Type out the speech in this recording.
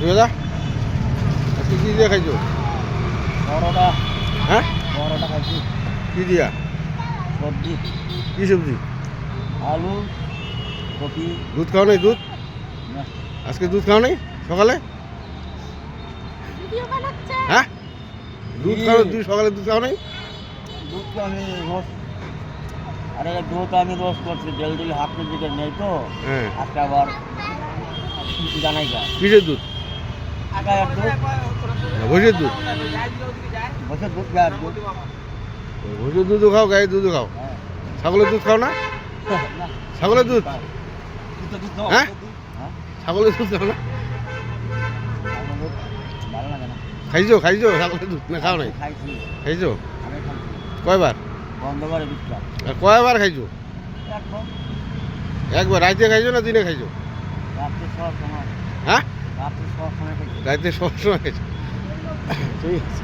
দাদা আজকে কী দিয়ে খাইছো? বড়টা হ্যাঁ বড়টা খাইছি। কী দিয়া? সবজি, কী সবজি? আলু, কপি। দুধ খাও নাই? দুধ না, আজকে দুধ খাও নাই সকালে? হ্যাঁ দুধ খাও? দুধ সকালে দুধ খাও নাই? দুধ তো আমি রোজ, আরে দুধ আমি রোজ করছি, ডেলি হাফের দিকে নেই তো। হ্যাঁ আজকে আবার জানাই গা কিসের দুধ? গায়ের দুধ, না, ভৈষের দুধ? বছর দুধ গায়ের দুধ। ভৈষের দুধও খাও, গায়ের দুধও খাও? হ্যাঁ। ছাগলের দুধ খাও না? না, ছাগলের দুধ? হ্যাঁ হ্যাঁ? ছাগলের দুধ খাও না? আমার দুধ ভালো লাগে না। খাইছো খাইছো ছাগলের দুধ না খাও নাই? খাইছি, খাইছো আমি খাইছি। কয়বার? বন্ধ করে দিচ্ছিলাম আর কয়বার খাইছো? একদম একবার রাইতে খাইছো না দিনে খাইছো? রাত্রে সব সময়, হ্যাঁ রাত্রে সব সময় খাইছি। রাইতে সব সময় খাইছো। ঠিক আছে।